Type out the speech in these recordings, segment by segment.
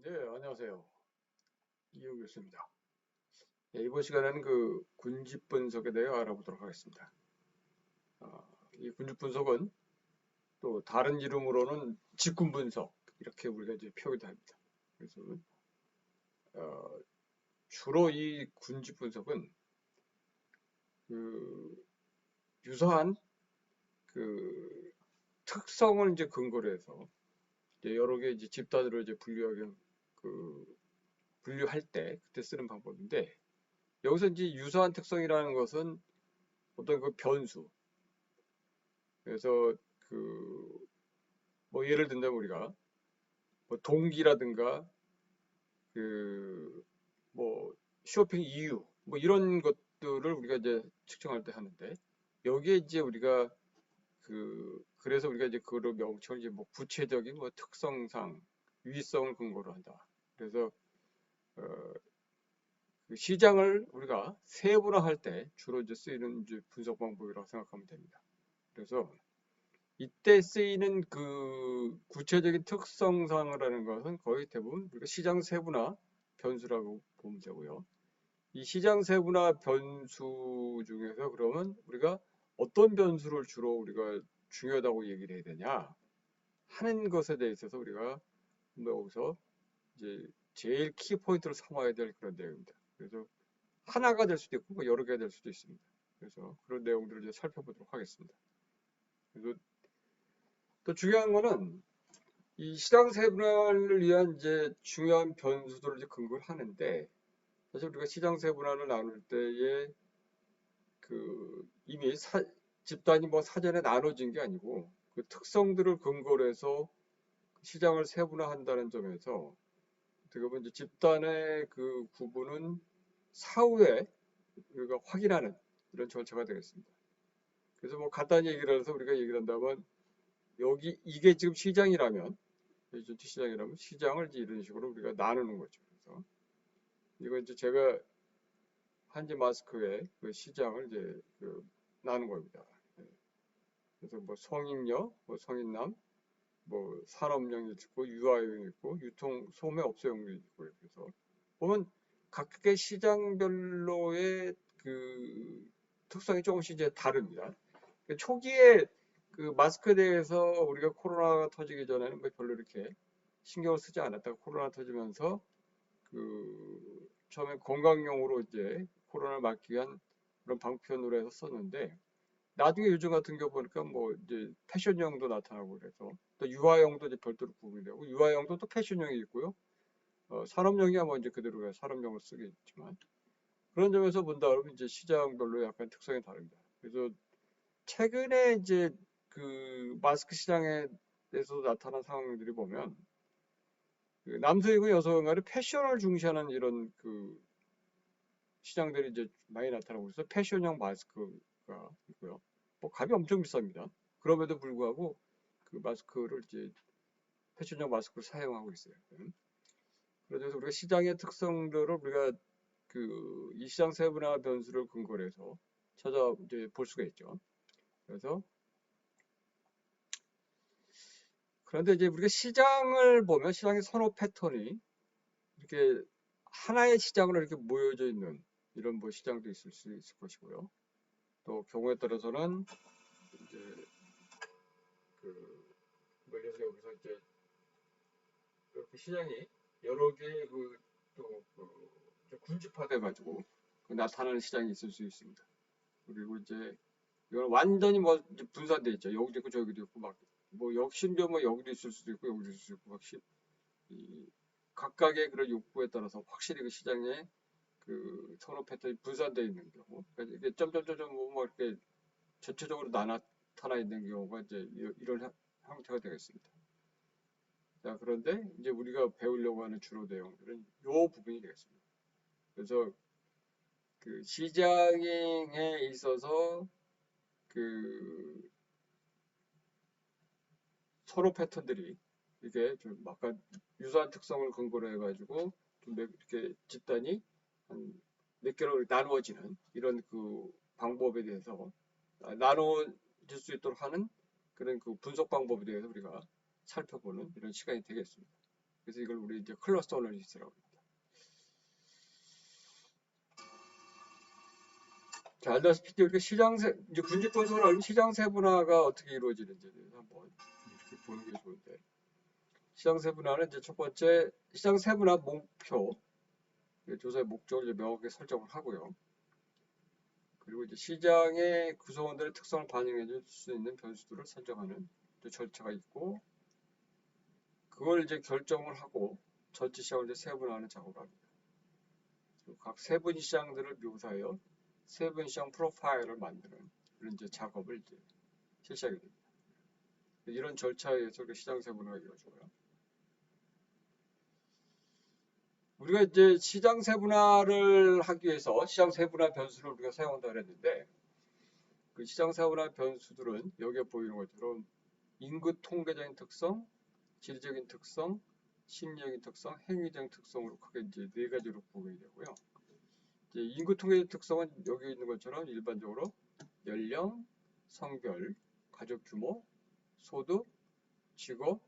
네, 안녕하세요. 이호 교수입니다. 네, 이번 시간에는 그 군집 분석에 대해 알아보도록 하겠습니다. 이 군집 분석은 또 다른 이름으로는 직군 분석 이렇게 우리가 이제 표기도 합니다. 그래서 어, 주로 이 군집 분석은 그 유사한 그 특성을 이제 근거로 해서 이제 여러 개 이제 집단으로 이제 분류할 때 그때 쓰는 방법인데, 여기서 이제 유사한 특성이라는 것은 어떤 그 변수. 그래서 그 뭐 예를 든다면 우리가 뭐 동기라든가 그 뭐 쇼핑 이유 뭐 이런 것들을 우리가 이제 측정할 때 하는데, 여기에 이제 우리가 그래서 우리가 이제 그거를 명칭을 이제 뭐 구체적인 뭐 특성상 유의성을 근거로 한다. 그래서 어, 그 시장을 우리가 세분화할 때 주로 이제 쓰이는 이제 분석 방법이라고 생각하면 됩니다. 그래서 이때 쓰이는 그 구체적인 특성상이라는 것은 거의 대부분 우리가 시장 세분화 변수라고 보면 되고요. 이 시장 세분화 변수 중에서 그러면 우리가 어떤 변수를 주로 우리가 중요하다고 얘기를 해야 되냐 하는 것에 대해서 우리가 여기서 이제 제일 키포인트로 삼아야 될 그런 내용입니다. 그래서 하나가 될 수도 있고 뭐 여러 개가 될 수도 있습니다. 그래서 그런 내용들을 이제 살펴보도록 하겠습니다. 그래서 또 중요한 거는 이 시장 세분화를 위한 이제 중요한 변수들을 이제 근거를 하는데, 사실 우리가 시장 세분화를 나눌 때에 이미 집단이 뭐 사전에 나눠진 게 아니고 그 특성들을 근거로 해서 시장을 세분화한다는 점에서 어떻게 보면 이제 집단의 그 구분은 사후에 우리가 확인하는 이런 절차가 되겠습니다. 그래서 뭐 간단히 얘기를 해서 우리가 얘기를 한다면, 여기 이게 지금 시장이라면, 전체 시장이라면 시장을 이제 이런 식으로 우리가 나누는 거죠. 그래서 이거 이제 제가 한지 마스크의 그 시장을 이제 나눈 겁니다. 예. 그래서 뭐 성인여, 뭐 성인남, 뭐 산업용이 있고 유아용이 있고 유통 소매 업소용이 있고, 이렇게 해서 보면 각각의 시장별로의 그 특성이 조금씩 이제 다릅니다. 초기에 그 마스크에 대해서 우리가 코로나가 터지기 전에는 뭐 별로 이렇게 신경을 쓰지 않았다가 코로나 터지면서 처음에 건강용으로 이제 코로나를 막기 위한 그런 방편으로 해서 썼는데, 나중에 요즘 같은 경우 보니까 뭐 이제 패션용도 나타나고 그래서 또 유아용도 이제 별도로 구분이 되고, 유아용도 또 패션용이 있고요. 산업용이야 뭐 이제 그대로 산업용을 쓰겠지만, 그런 점에서 본다 그러면 이제 시장별로 약간 특성이 다릅니다. 그래서 최근에 이제 그 마스크 시장에 대해서 나타난 상황들이 보면 남성이고 여성간의 패션을 중시하는 이런 시장들이 이제 많이 나타나고 있어서 패션형 마스크가 있고요. 뭐 값이 엄청 비쌉니다. 그럼에도 불구하고 그 마스크를 이제 패션형 마스크를 사용하고 있어요. 그래서 우리가 시장의 특성들을 우리가 이 시장 세분화 변수를 근거로 해서 찾아 이제 볼 수가 있죠. 그래서 그런데 이제 우리가 시장을 보면 시장의 선호 패턴이 이렇게 하나의 시장으로 이렇게 모여져 있는 이런 뭐 시장도 있을 수 있을 것이고요. 또 경우에 따라서는 이제 뭐 예를 들어서 여기서 이제 이렇게 시장이 여러 개의 군집화돼 가지고 나타나는 시장이 있을 수 있습니다. 그리고 이제 이건 완전히 뭐 분산돼 있죠. 여기도 있고 저기도 있고 막 뭐 심지어 뭐 여기도 있을 수도 있고 여기도 있을 수도 있고 이 각각의 그런 욕구에 따라서 확실히 그 시장에 그 선호 패턴이 분산되어 있는 경우, 그러니까 이게 점점점점 뭐 이렇게 전체적으로 나타나 있는 경우가 이제 이런 형태가 되겠습니다. 자, 그런데 이제 우리가 배우려고 하는 주로 내용들은 이 부분이 되겠습니다. 그래서 그 시장에 있어서 그 선호 패턴들이 이게 좀 약간 유사한 특성을 근거로 해가지고 좀 이렇게 집단이 한 몇 개로 나누어지는 이런 그 방법에 대해서 나눠질 수 있도록 하는 그런 그 분석 방법에 대해서 우리가 살펴보는 이런 시간이 되겠습니다. 그래서 이걸 우리 이제 클러스터 어널리시스라고 합니다. 자, 알다시피 이렇게 이제 군집분석을 알면 시장 세분화가 어떻게 이루어지는지에 대해서 한번 이렇게 보는 게 좋은데, 시장 세분화는 이제 첫 번째 시장 세분화 목표, 조사의 목적을 이제 명확하게 설정을 하고요. 그리고 이제 시장의 구성원들의 특성을 반영해 줄 수 있는 변수들을 선정하는 절차가 있고, 그걸 이제 결정을 하고 전체 시장을 이제 세분화하는 작업을 합니다. 각 세분 시장들을 묘사하여 세분 시장 프로파일을 만드는 그런 이제 작업을 이제 실시하게 됩니다. 이런 절차에 의해서 시장 세분화가 이루어져요. 우리가 이제 시장 세분화를 하기 위해서 시장 세분화 변수를 우리가 사용한다고 그랬는데, 그 시장 세분화 변수들은 여기에 보이는 것처럼 인구 통계적인 특성, 지리적인 특성, 심리적인 특성, 행위적인 특성으로 크게 이제 네 가지로 구분이 되고요. 이제 인구 통계적 특성은 여기 있는 것처럼 일반적으로 연령, 성별, 가족 규모, 소득, 직업,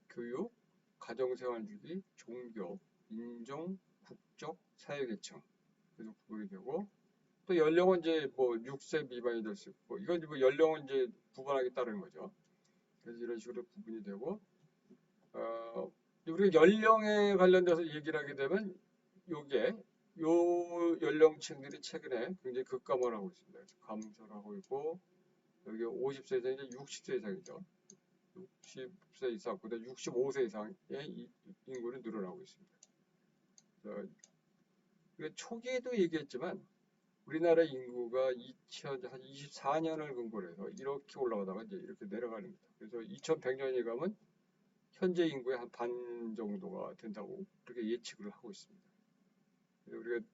교육, 가정생활 주기, 종교, 인종, 국적, 사회계층 그래서 구분이 되고, 또 연령은 이제 뭐 6세 미만이 될 수 있고, 이건 뭐 연령은 이제 구분하기 따르는 거죠. 그래서 이런 식으로 구분이 되고, 우리가 연령에 관련돼서 얘기를 하게 되면 요게 요 연령층들이 최근에 굉장히 급감을 하고 있습니다. 그래서 감소를 하고 있고, 여기 50세 이상 이제 60세 이상이죠. 60세 이상, 그다음 65세 이상의 인구는 늘어나고 있습니다. 초기에도 얘기했지만 우리나라 인구가 2024년을 근거로 해서 이렇게 올라가다가 이제 이렇게 내려가는 겁니다. 그래서 2100년이 가면 현재 인구의 한 반 정도가 된다고 그렇게 예측을 하고 있습니다. 우리가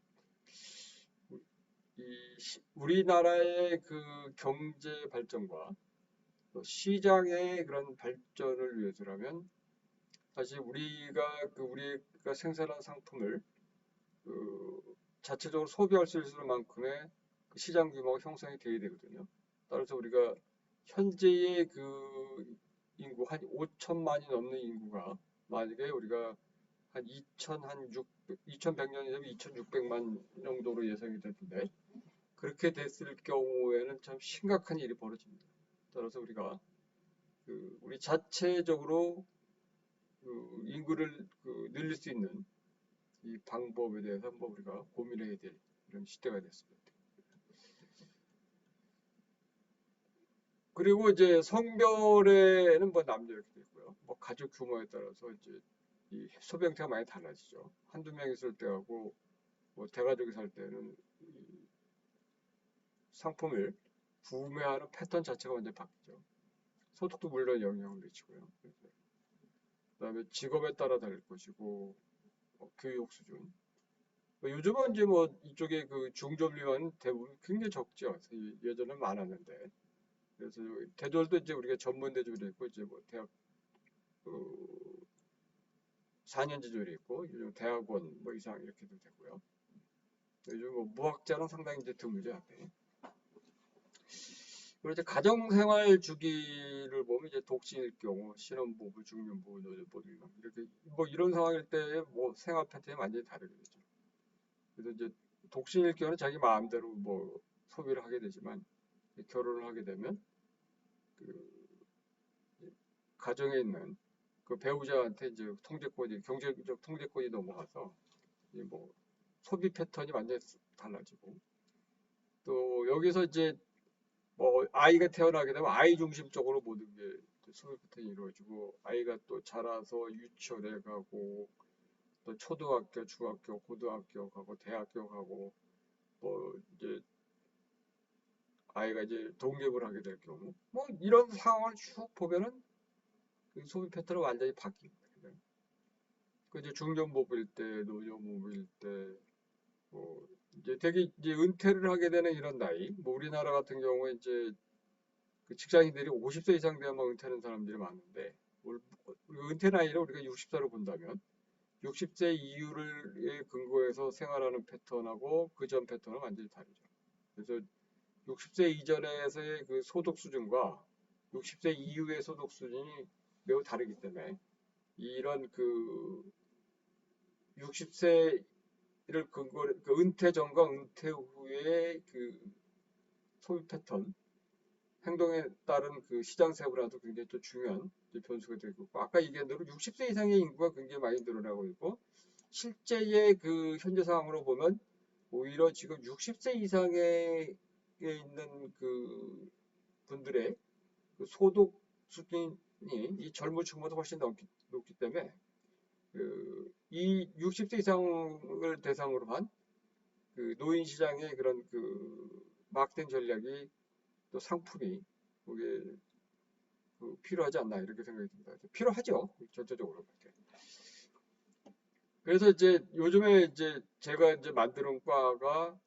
우리나라의 그 경제 발전과 또 시장의 그런 발전을 위해서라면 사실 우리가 생산한 상품을 자체적으로 소비할 수 있을 만큼의 그 시장 규모가 형성이 돼야 되거든요. 따라서 우리가 현재의 그 인구 한 5천만이 넘는 인구가 만약에 우리가 한 2100년이 되면 2600만 정도로 예상이 됐는데, 그렇게 됐을 경우에는 참 심각한 일이 벌어집니다. 따라서 우리가 우리 자체적으로 인구를 늘릴 수 있는 이 방법에 대해서 한번 우리가 고민해야 될 이런 시대가 됐습니다. 그리고 이제 성별에는 뭐 남녀 이렇게 되고요. 뭐 가족 규모에 따라서 이제 이 소비 형태가 많이 달라지죠. 한두 명 있을 때하고 뭐 대가족이 살 때는 상품을 구매하는 패턴 자체가 완전히 바뀌죠. 소득도 물론 영향을 미치고요. 그다음에 직업에 따라 다를 것이고, 교육 수준. 요즘은 이제 뭐 이쪽에 그 중저비만 대부분 굉장히 적죠. 예전엔 많았는데. 그래서 대졸도 이제 우리가 전문 대졸이 있고, 이제 뭐 대학 4년 제졸이 있고, 요즘 대학원 뭐 이상 이렇게도 되고요. 요즘 뭐 무학자는 상당히 이제 드물죠. 그리고 이제 가정생활 주기를 보면 이제 독신일 경우 신혼부부, 중년부부, 노년부부 이렇게 뭐 이런 상황일 때 뭐 생활 패턴이 완전히 다르게 되죠. 그래서 이제 독신일 경우는 자기 마음대로 뭐 소비를 하게 되지만, 결혼을 하게 되면 그 가정에 있는 그 배우자한테 이제 경제적 통제권이 넘어가서 이제 뭐 소비 패턴이 완전히 달라지고, 또 여기서 이제 뭐 아이가 태어나게 되면 아이 중심적으로 모든 게 소비 패턴이 이루어지고, 아이가 또 자라서 유치원에 가고 또 초등학교, 중학교, 고등학교 가고 대학교 가고, 뭐 이제 아이가 이제 독립을 하게 될 경우 뭐 이런 상황을 쭉 보면은 그 소비 패턴은 완전히 바뀝니다. 그 이제 중년부부일 때, 노년부부일 때, 뭐 이제 되게 이제 은퇴를 하게 되는 이런 나이, 뭐 우리나라 같은 경우에 이제 그 직장인들이 50세 이상 되면 은퇴하는 사람들이 많은데, 은퇴 나이를 우리가 60세로 본다면 60세 이후를 근거해서 생활하는 패턴하고 그 전 패턴은 완전히 다르죠. 그래서 60세 이전에서의 그 소득 수준과 60세 이후의 소득 수준이 매우 다르기 때문에 이런 그 60세를 근거로 그 은퇴 전과 은퇴 후의 그 소비 패턴, 행동에 따른 그 시장 세분화도 굉장히 또 중요한 변수가 되고 있고, 아까 얘기한 대로 60세 이상의 인구가 굉장히 많이 늘어나고 있고, 실제의 그 현재 상황으로 보면 오히려 지금 60세 이상에 있는 그 분들의 그 소득 수준이 이 젊은 층보다 훨씬 높기 때문에 이 60세 이상을 대상으로 한 그 노인 시장의 그런 그 마케팅 전략이 또 상품이 그게 필요하지 않나 이렇게 생각이 듭니다. 필요하죠. 전체적으로. 그래서 이제 요즘에 이제 제가 이제 만드는 과가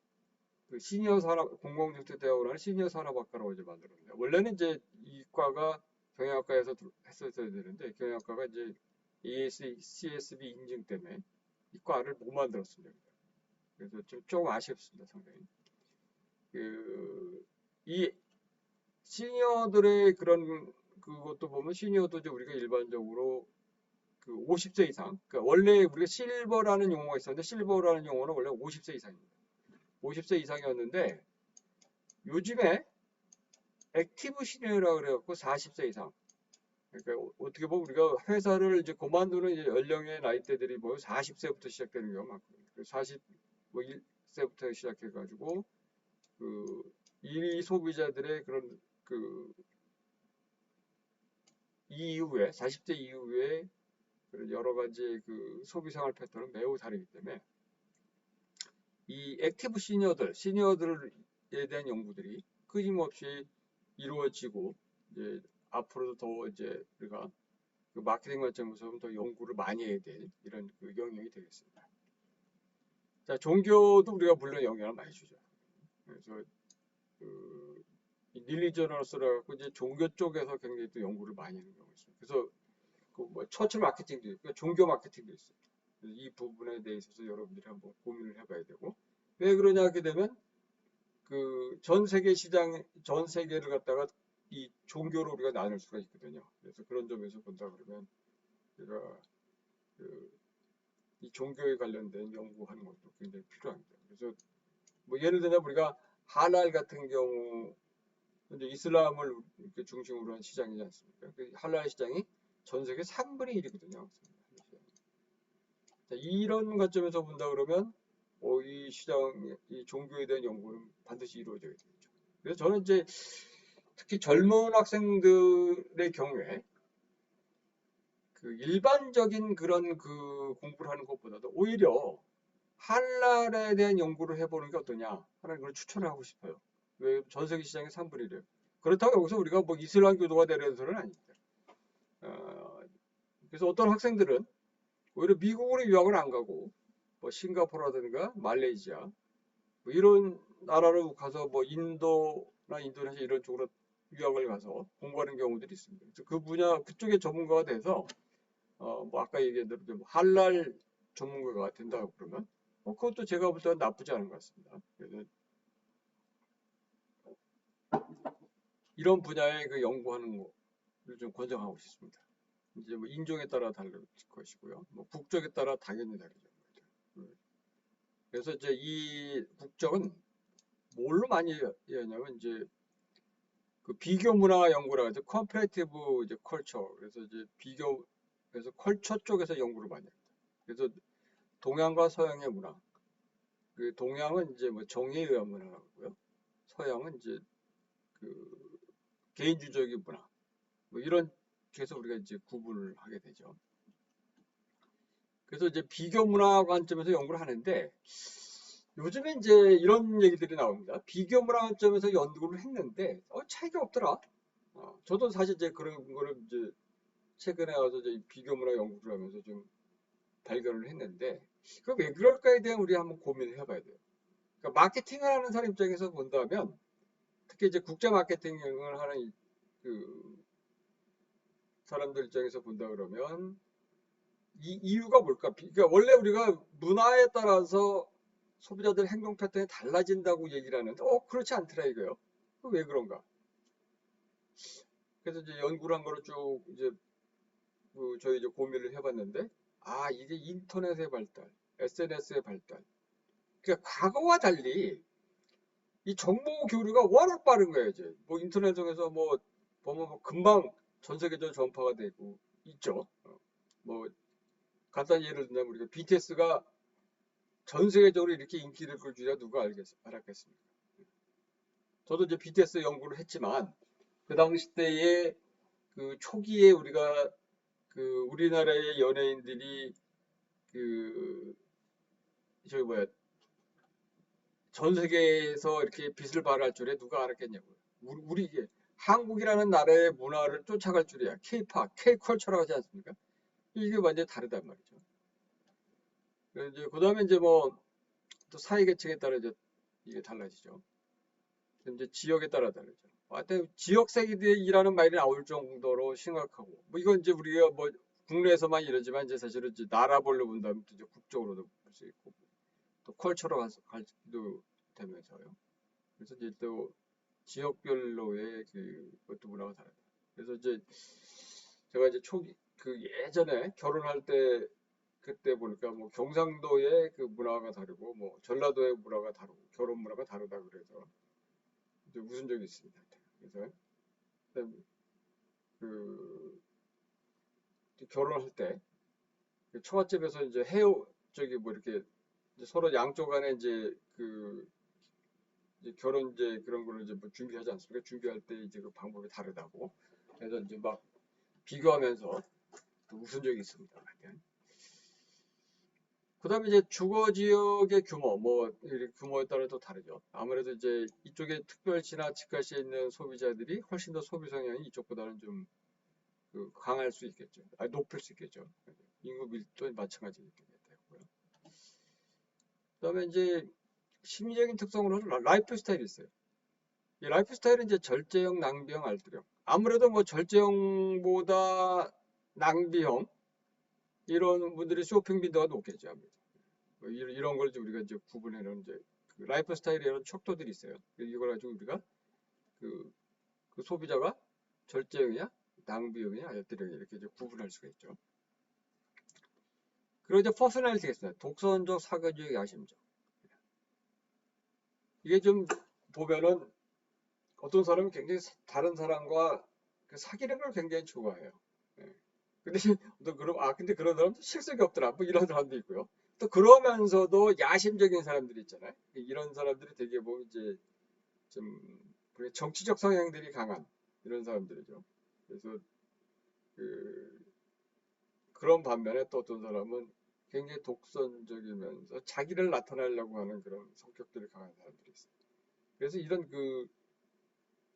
그 시니어 산업 공공정책대학원을 시니어 산업학과라고 이제 만들었는데, 원래는 이제 이 과가 경영학과에서 했었어야 되는데 경영학과가 이제 CSB 인증 때문에 이 과를 못 만들었습니다. 그래서 좀 조금 아쉽습니다, 상당히. 이 시니어들의 그런 그것도 보면 시니어도 이제 우리가 일반적으로 그 50세 이상, 그러니까 원래 우리가 실버라는 용어가 있었는데 실버라는 용어는 원래 50세 이상입니다. 50세 이상이었는데 요즘에 액티브 시니어라고 그래갖고 40세 이상. 그러니까 어떻게 보면 우리가 회사를 이제 그만두는 이제 연령의 나이대들이 뭐 40세부터 시작되는 경우가 많거든요. 41세부터 시작해가지고 이 소비자들의 그런 이후에 40대 이후에 여러 가지 그 소비 생활 패턴은 매우 다르기 때문에 이 액티브 시니어들에 대한 연구들이 끊임없이 이루어지고 이제 앞으로도 더 이제 우리가 그 마케팅 관점에서 더 연구를 많이 해야 될 이런 그 영역이 되겠습니다. 자, 종교도 우리가 물론 영향을 많이 주죠. 그래서 릴리저널스라 갖고 이제 종교 쪽에서 굉장히 또 연구를 많이 하는 경우가 있습니다. 그래서 뭐 처치 마케팅도 있고 종교 마케팅도 있어요. 이 부분에 대해서 여러분들이 한번 고민을 해봐야 되고, 왜 그러냐 하게 되면 그 전 세계 시장 전 세계를 갖다가 이 종교로 우리가 나눌 수가 있거든요. 그래서 그런 점에서 본다 그러면 제가 이 종교에 관련된 연구하는 것도 굉장히 필요합니다. 그래서 뭐 예를 들면 우리가 할랄 같은 경우 이제 이슬람을 이렇게 중심으로 한 시장이지 않습니까? 그 할랄 시장이 전 세계 3분의 1이거든요. 이런 관점에서 본다 그러면 이 시장, 이 종교에 대한 연구는 반드시 이루어져야 되겠죠. 그래서 저는 이제 특히 젊은 학생들의 경우에 그 일반적인 그런 그 공부를 하는 것보다도 오히려 할랄에 대한 연구를 해보는 게 어떠냐 하는 걸 추천하고 싶어요. 왜 전 세계 시장의 3분의 1이에요. 그렇다고 여기서 우리가 뭐 이슬람 교도가 되려는 소리는 아닙니다. 그래서 어떤 학생들은 오히려 미국으로 유학을 안 가고 뭐 싱가포르라든가 말레이시아 뭐 이런 나라로 가서 뭐 인도나 인도네시아 이런 쪽으로 유학을 가서 공부하는 경우들이 있습니다. 그래서 그 분야 그쪽에 전문가가 돼서 뭐 아까 얘기한 대로 좀 할랄 전문가가 된다고 그러면 그것도 제가 볼 때는 나쁘지 않은 것 같습니다. 그래서 이런 분야에 그 연구하는 거를 좀 권장하고 싶습니다. 이제 뭐 인종에 따라 다를 것이고요. 뭐 국적에 따라 당연히 다르죠. 그래서 이제 이 국적은 뭘로 많이 하냐면 이제 그 비교 문화 연구라 해서 컴퍼레이티브 이제 컬처. 그래서 이제 그래서 컬처 쪽에서 연구를 많이 합니다. 그래서 동양과 서양의 문화. 그 동양은 이제 뭐 정의에 의한 문화라고요. 서양은 이제 그 개인주의적인 문화. 뭐 이런 쪽에서 우리가 이제 구분을 하게 되죠. 그래서 이제 비교 문화 관점에서 연구를 하는데 요즘에 이제 이런 얘기들이 나옵니다. 비교 문화 관점에서 연구를 했는데 차이가 없더라. 저도 사실 이제 그런 거를 이제 최근에 와서 이제 비교 문화 연구를 하면서 좀 발견을 했는데 그 왜 그럴까에 대한 우리 한번 고민을 해봐야 돼요. 그러니까 마케팅을 하는 사람 입장에서 본다면 특히 이제 국제 마케팅을 하는 그 사람들 입장에서 본다 그러면 이 이유가 뭘까? 그러니까 원래 우리가 문화에 따라서 소비자들 행동 패턴이 달라진다고 얘기를 하는데 그렇지 않더라 이거요. 왜 그런가? 그래서 이제 연구를 한 거를 쭉 이제 저희 이제 고민을 해봤는데, 이게 인터넷의 발달, SNS의 발달. 그러니까 과거와 달리 이 정보 교류가 워낙 빠른 거예요, 이제. 뭐 인터넷 통해서 뭐 보면 뭐 금방 전 세계적으로 전파가 되고 있죠. 뭐 간단히 예를 들면 우리가 BTS가 전 세계적으로 이렇게 인기를 끌 줄이야 누가 알았겠습니까? 저도 이제 BTS 연구를 했지만 그 당시 때에 그 초기에 우리가 그 우리나라의 연예인들이 그 저기 뭐야 전 세계에서 이렇게 빛을 발할 줄에 누가 알았겠냐고요. 우리 이게 한국이라는 나라의 문화를 쫓아갈 줄이야. K-팝, K-컬처라고 하지 않습니까? 이게 완전히 다르단 말이죠. 그래서 이제 그다음에 이제 뭐 또 사회 계층에 따라 이게 달라지죠. 이제 지역에 따라 다르죠. 하여튼 지역색이라는 말이 나올 정도로 심각하고 뭐 이건 이제 우리가 뭐 국내에서만 이러지만 이제 사실은 이제 나라 볼로 본다면 또 이제 국적으로도 볼 수 있고 또 컬처로 갈도 되면서요. 그래서 이제 또 지역별로의 그것도 문화가 다르다. 그래서 이제 제가 이제 초기 그 예전에 결혼할 때 그때 보니까 뭐 경상도의 그 문화가 다르고 뭐 전라도의 문화가 다르고 결혼 문화가 다르다 그래서 이제 웃은 적이 있습니다. 그래서 그 결혼할 때 처갓집에서 이제 저기 뭐 이렇게 이제 서로 양쪽 간에 이제 결혼 이제 그런 거를 이제 뭐 준비하지 않습니까? 준비할 때 이제 그 방법이 다르다고. 그래서 이제 막 비교하면서 또 웃은 적이 있습니다. 그다음에 이제 주거 지역의 규모, 뭐 규모에 따라 또 다르죠. 아무래도 이제 이쪽에 특별시나 직가시에 있는 소비자들이 훨씬 더 소비 성향이 이쪽보다는 좀 강할 수 있겠죠. 높을 수 있겠죠. 인구 밀도에 마찬가지겠고요. 그다음에 이제 심리적인 특성으로 라이프 스타일이 있어요. 이 라이프 스타일은 이제 절제형, 낭비형, 알뜰형. 아무래도 뭐 절제형보다 낭비형 이런 분들이 쇼핑 빈도가 높겠죠. 아무래도. 뭐 이런 걸 우리가 이제 구분해놓은 이제 그 라이프 스타일의 이런 척도들이 있어요. 이걸 가지고 우리가 그, 그 소비자가 절제형이야, 낭비형이야, 알뜰형이야 이렇게 이제 구분할 수가 있죠. 그리고 이제 퍼스널리티가 있어요. 독선적, 사교적, 야심적. 이게 좀 보면은 어떤 사람은 굉장히 다른 사람과 사귀는 걸 굉장히 좋아해요. 예. 근데 또 근데 그런 사람도 실속이 없더라. 뭐 이런 사람도 있고요. 또 그러면서도 야심적인 사람들이 있잖아요. 이런 사람들이 되게 보면 이제 좀 정치적 성향들이 강한 이런 사람들이죠. 그래서 그런 반면에 또 어떤 사람은 굉장히 독선적이면서 자기를 나타내려고 하는 그런 성격들이 강한 사람들이 있어요. 그래서 이런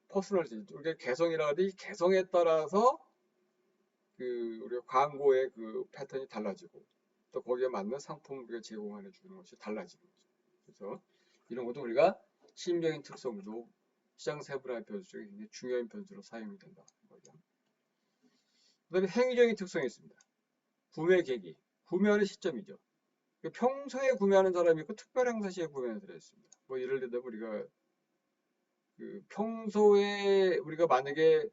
퍼스널리티, 우리가 개성이라 하는데 이 개성에 따라서 우리가 광고의 패턴이 달라지고 또 거기에 맞는 상품을 우리가 제공해 주는 것이 달라지는 거죠. 그래서 이런 것도 우리가 심리적인 특성도 시장 세분화의 변수 중에 굉장히 중요한 변수로 사용이 된다. 그다음에 행위적인 특성이 있습니다. 구매 계기, 구매하는 시점이죠. 평소에 구매하는 사람이 있고 특별 행사 시에 구매하는 사람이 있습니다. 뭐 예를 들면 우리가 평소에 우리가 만약에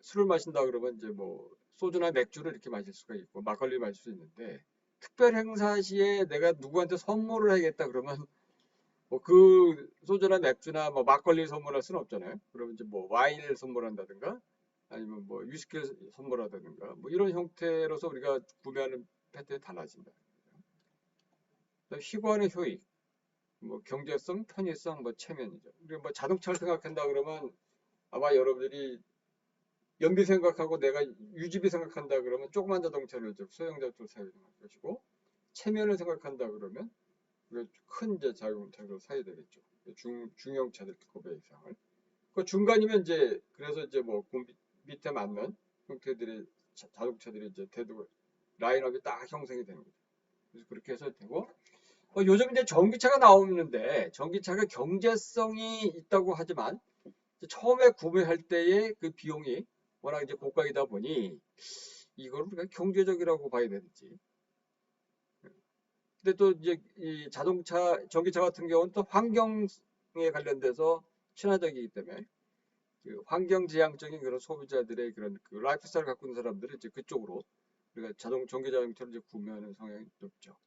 술을 마신다 그러면 이제 뭐 소주나 맥주를 이렇게 마실 수가 있고 막걸리 마실 수 있는데 특별 행사 시에 내가 누구한테 선물을 해야겠다 그러면 뭐 소주나 맥주나 뭐 막걸리 선물할 수는 없잖아요. 그러면 이제 뭐 와인을 선물한다든가 아니면 뭐 위스키를 선물하다든가 뭐 이런 형태로서 우리가 구매하는 패턴이 달라진다. 희구하는 효익, 뭐 경제성, 편의성, 뭐 체면이죠. 우리가 뭐 자동차를 생각한다 그러면 아마 여러분들이 연비 생각하고 내가 유지비 생각한다 그러면 조그만 자동차를 소형 자동차를 사야 되는 것이고 체면을 생각한다 그러면 큰 이제 자동차를 사야 되겠죠. 중형차들 고배 이상을. 그 중간이면 이제 그래서 이제 뭐 밑에 맞는 형태들의 자동차들이 이제 라인업이 딱 형성이 되는 거죠. 그래서 그렇게 해서 되고 요즘 이제 전기차가 나오는데 전기차가 경제성이 있다고 하지만 처음에 구매할 때의 그 비용이 워낙 이제 고가이다 보니 이걸 우리가 경제적이라고 봐야 되는지. 근데 또 이제 이 전기차 같은 경우는 또 환경에 관련돼서 친화적이기 때문에 그 환경지향적인 그런 소비자들의 그런 그 라이프 스타일을 갖고 있는 사람들은 이제 그쪽으로 우리가 전기자동차를 이제 구매하는 성향이 높죠.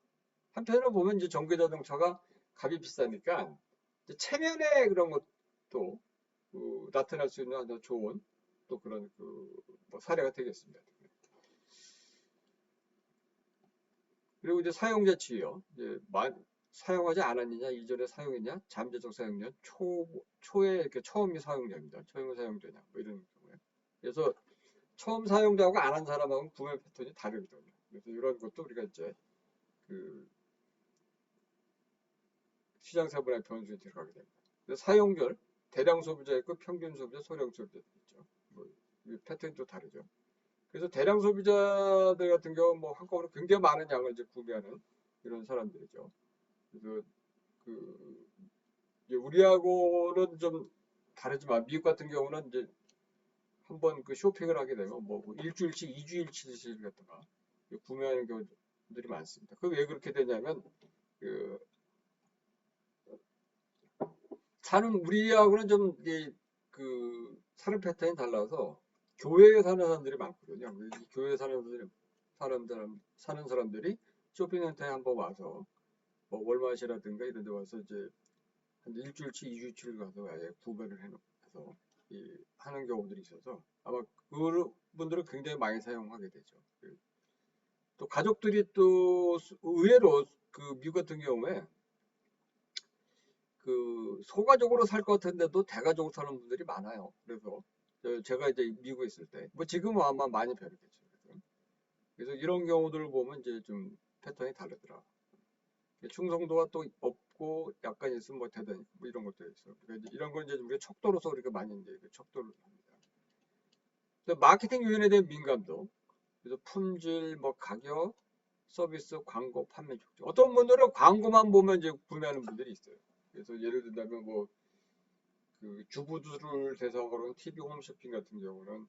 한편으로 보면 이제 전기자동차가 값이 비싸니까 이제 체면에 그런 것도 나타날 수 있는 아주 좋은 또 그런 뭐 사례가 되겠습니다. 그리고 이제 사용자 치유, 이제 사용하지 않았느냐, 이전에 사용했냐, 잠재적 사용자, 초에 이렇게 처음이 사용자입니다. 처음 사용자냐, 뭐 이런 경우에. 그래서 처음 사용자하고 안 한 사람하고는 구매 패턴이 다르거든요. 그래서 이런 것도 우리가 이제 그 시장 세분화의 변수에 들어가게 됩니다. 사용별, 대량 소비자 있고 평균 소비자, 소량 소비자 있죠. 뭐, 패턴이 또 다르죠. 그래서 대량 소비자들 같은 경우 뭐 한꺼번에 굉장히 많은 양을 이제 구매하는 이런 사람들이죠. 그래서 우리하고는 좀 다르지만 미국 같은 경우는 이제 한번 그 쇼핑을 하게 되면 뭐 일주일치, 이주일치를 갖다가 구매하는 경우들이 많습니다. 그 왜 그렇게 되냐면 그 사는 우리하고는 좀 사는 패턴이 달라서 교회에 사는 사람들이 많거든요. 교회에 사는 사람들이 쇼핑센터에 한번 와서 뭐 월마트라든가 이런 데 와서 이제 한 일주일치, 이주일치를 가서 아예 구매를 해서 하는 경우들이 있어서 아마 그분들은 굉장히 많이 사용하게 되죠. 또 가족들이 또 의외로 미국 같은 경우에 소가족으로 살 것 같은데도 대가족으로 사는 분들이 많아요. 그래서 제가 이제 미국에 있을 때, 뭐 지금은 아마 많이 변했겠죠. 그래서 이런 경우들을 보면 이제 좀 패턴이 다르더라. 충성도가 또 없고 약간 있으면 뭐 대단히 뭐 이런 것도 있어요. 그러니까 이런 건 이제 우리가 척도로서 우리가 많이 이제 척도를 합니다. 마케팅 요인에 대한 민감도, 그래서 품질, 뭐 가격, 서비스, 광고, 판매 촉진. 어떤 분들은 광고만 보면 이제 구매하는 분들이 있어요. 그래서 예를 들자면 뭐 주부들을 대상으로 한 TV 홈쇼핑 같은 경우는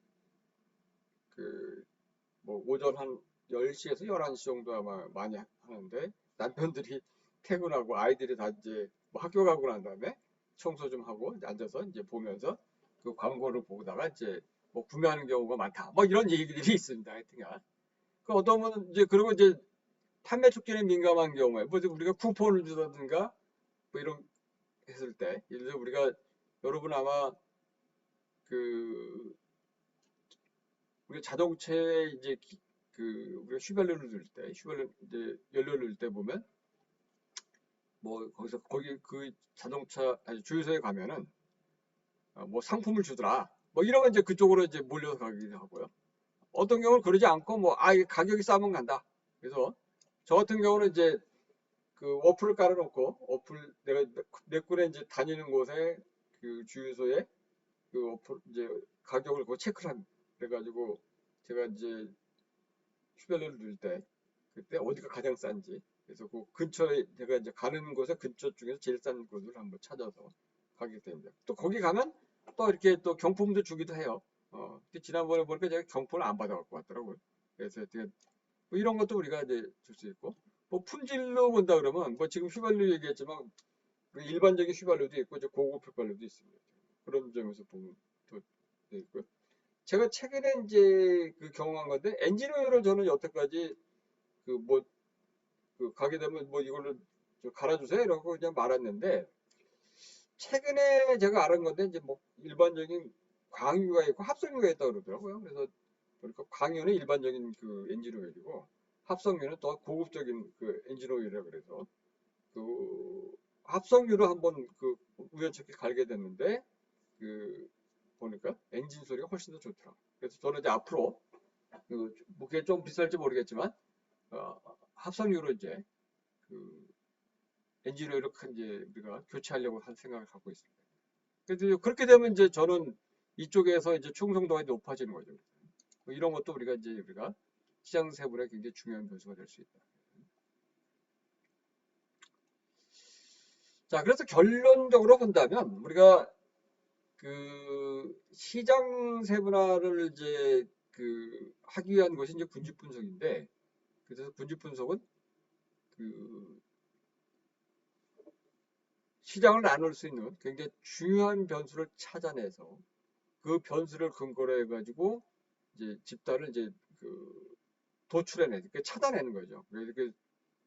뭐 오전 한 10시에서 11시 정도 아마 많이 하는데 남편들이 퇴근하고 아이들이 다 이제 뭐 학교 가고 난 다음에 청소 좀 하고 앉아서 이제 보면서 그 광고를 보다가 이제 뭐 구매하는 경우가 많다. 뭐 이런 얘기들이 있습니다. 하여튼간. 어떤 분은 이제 그리고 이제 판매 촉진에 민감한 경우에 뭐 우리가 쿠폰을 주다든가 뭐 이런 했을 때 예를 들어 우리가 여러분 아마 우리 자동차에 이제 우리가 휘발유를 넣을 때, 이제 연료를 넣을 때 보면 뭐 거기 그 자동차 아니 주유소에 가면은 뭐 상품을 주더라. 뭐 이러면 이제 그쪽으로 이제 몰려서 가기도 하고요. 어떤 경우는 그러지 않고 뭐 이 가격이 싸면 간다. 그래서 저 같은 경우는 이제 어플을 깔아놓고 내가 몇 군데 이제 다니는 곳에 주유소에 어플 이제 가격을 그거 체크를 합니다. 그래가지고 제가 이제 휘발유를 넣을 때 그때 어디가 가장 싼지 그래서 그 근처에 제가 이제 가는 곳에 근처 중에서 제일 싼 곳을 한번 찾아서 가게 됩니다. 또 거기 가면 또 이렇게 또 경품도 주기도 해요. 지난번에 보니까 제가 경품을 안 받아갖고 왔더라고요. 그래서 뭐 이런 것도 우리가 이제 줄 수 있고 뭐 품질로 본다 그러면 뭐 지금 휘발유 얘기했지만 일반적인 휘발유도 있고 이제 고급 휘발유도 있습니다. 그런 점에서 보면 또 있고요. 제가 최근에 이제 경험한 건데 엔진 오일을 저는 여태까지 뭐 가게 되면 뭐 이걸로 갈아주세요 이러고 그냥 말았는데 최근에 제가 알은 건데 이제 뭐 일반적인 광유가 있고 합성유가 있다고 그러더라고요. 그래서 그러니까 광유는 일반적인 엔진 오일이고 합성유는 더 고급적인 엔진 오일이라 그래서 합성유로 한번 우연찮게 갈게 됐는데 보니까 엔진 소리가 훨씬 더 좋더라. 그래서 저는 이제 앞으로 뭐 그게 좀 비쌀지 모르겠지만 합성유로 이제 엔진 오일을 이제 우리가 교체하려고 한 생각을 갖고 있습니다. 그래서 그렇게 되면 이제 저는 이쪽에서 이제 충성도가 높아지는 거죠. 뭐 이런 것도 우리가 시장 세분에 굉장히 중요한 변수가 될 수 있다. 자, 그래서 결론적으로 본다면 우리가 시장 세분화를 이제 하기 위한 것이 이제 군집 분석인데 그래서 군집 분석은 시장을 나눌 수 있는 굉장히 중요한 변수를 찾아내서 그 변수를 근거로 해가지고 이제 집단을 이제 그 도출해내는, 차단하는 거죠.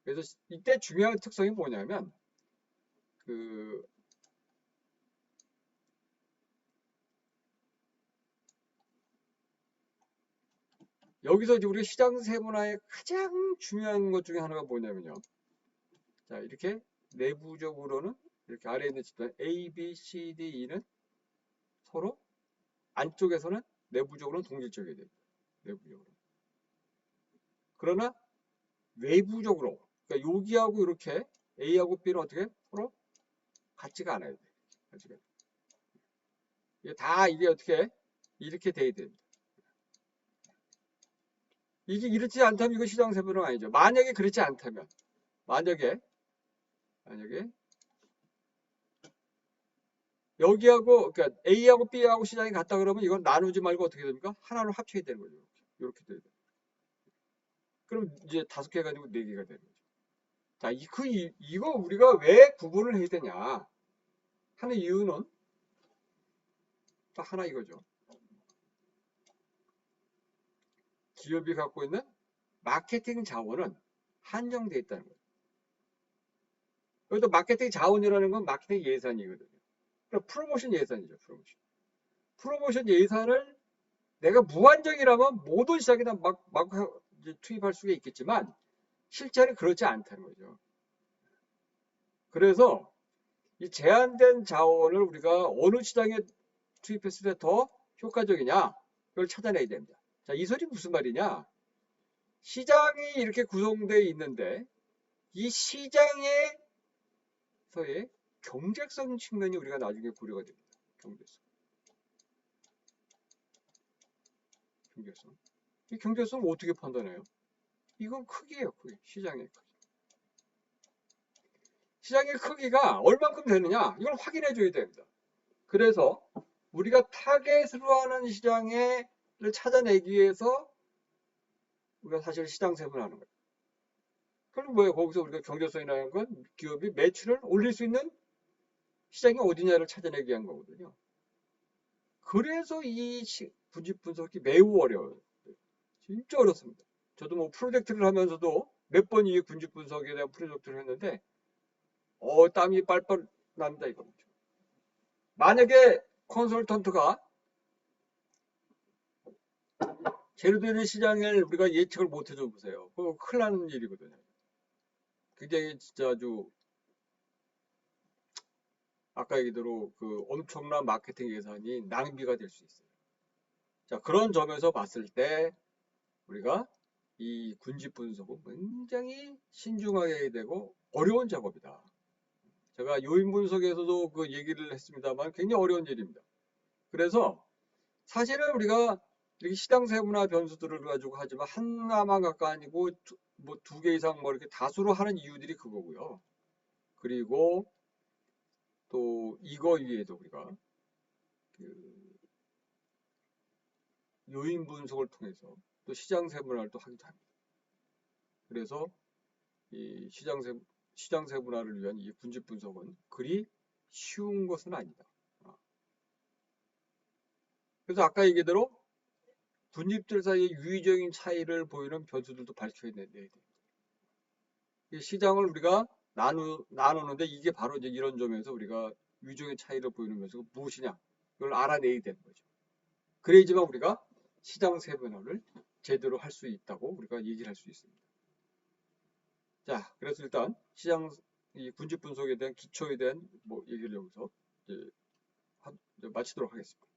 그래서 이때 중요한 특성이 뭐냐면 그 여기서 이제 우리가 시장 세분화의 가장 중요한 것 중에 하나가 뭐냐면요. 자, 이렇게 내부적으로는 이렇게 아래에 있는 집단 A, B, C, D, E는 서로 안쪽에서는 내부적으로는 동질적이어야 됩니다. 내부적으로. 그러나 외부적으로, 그러니까 여기하고 이렇게 A하고 B는 어떻게 서로 같지가 않아야 돼요. 같지가. 이게 어떻게 이렇게 돼야 됩니다. 이게 이렇지 않다면 이거 시장 세분화가 아니죠. 만약에 그렇지 않다면, 만약에 여기하고 그러니까 A하고 B하고 시장이 같다 그러면 이건 나누지 말고 어떻게 됩니까? 하나로 합쳐야 되는 거죠. 이렇게 돼야 돼요. 그럼 이제 5개 가지고 4개가 되는 거죠. 자, 이거 우리가 왜 구분을 해야 되냐 하는 이유는 딱 하나 이거죠. 기업이 갖고 있는 마케팅 자원은 한정되어 있다는 거예요. 여기서 마케팅 자원이라는 건 마케팅 예산이거든요. 그러니까 프로모션 예산이죠. 프로모션 예산을 내가 무한정이라면 모든 시장에다 막 투입할 수가 있겠지만 실제는 그렇지 않다는 거죠. 그래서 이 제한된 자원을 우리가 어느 시장에 투입했을 때 더 효과적이냐 그걸 찾아내야 됩니다. 자, 이 소리 무슨 말이냐? 시장이 이렇게 구성되어 있는데 이 시장에서의 경제성 측면이 우리가 나중에 고려가 됩니다. 경제성. 이 경제성을 어떻게 판단해요? 이건 크기예요, 크기. 시장의 크기. 시장의 크기가 얼만큼 되느냐? 이걸 확인해 줘야 됩니다. 그래서 우리가 타겟으로 하는 시장을 찾아내기 위해서 우리가 사실 시장 세분화하는 거예요. 그럼 뭐예요? 거기서 우리가 경제성이라는 건 기업이 매출을 올릴 수 있는 시장이 어디냐를 찾아내기 위한 거거든요. 그래서 이 분집 분석이 매우 어려워요. 진짜 어렵습니다. 저도 뭐 프로젝트를 하면서도 몇 번 이 분집 분석에 대한 프로젝트를 했는데 땀이 빨빨 납니다 이겁니다. 만약에 컨설턴트가 제로되는 시장을 우리가 예측을 못 해줘 보세요. 그거 큰일 나는 일이거든요. 굉장히 진짜 아주 아까 얘기대로 그 엄청난 마케팅 예산이 낭비가 될 수 있어요. 자, 그런 점에서 봤을 때 우리가 이 군집 분석은 굉장히 신중하게 해야 되고 어려운 작업이다. 제가 요인 분석에서도 그 얘기를 했습니다만 굉장히 어려운 일입니다. 그래서 사실은 우리가 이렇게 시장 세분화 변수들을 가지고 하지만 하나만 갖고 아니고 뭐 2개 이상 뭐 이렇게 다수로 하는 이유들이 그거고요. 그리고 또 이거 위에도 우리가 그 요인 분석을 통해서 또 시장 세분화를 또 하기도 합니다. 그래서 이 시장 세분화를 위한 이 분집 분석은 그리 쉬운 것은 아니다. 그래서 아까 얘기대로 분집들 사이의 유의적인 차이를 보이는 변수들도 밝혀야 돼요. 시장을 우리가 나누는데 이게 바로 이제 이런 점에서 우리가 유의적인 차이를 보이는 변수가 무엇이냐 이걸 알아내야 되는 거죠. 그래야지만 우리가 시장 세분화를 제대로 할 수 있다고 우리가 얘기를 할 수 있습니다. 자, 그래서 일단 시장 이 분집 분석에 대한 기초에 대한 뭐 얘기를 여기서 이제 마치도록 하겠습니다.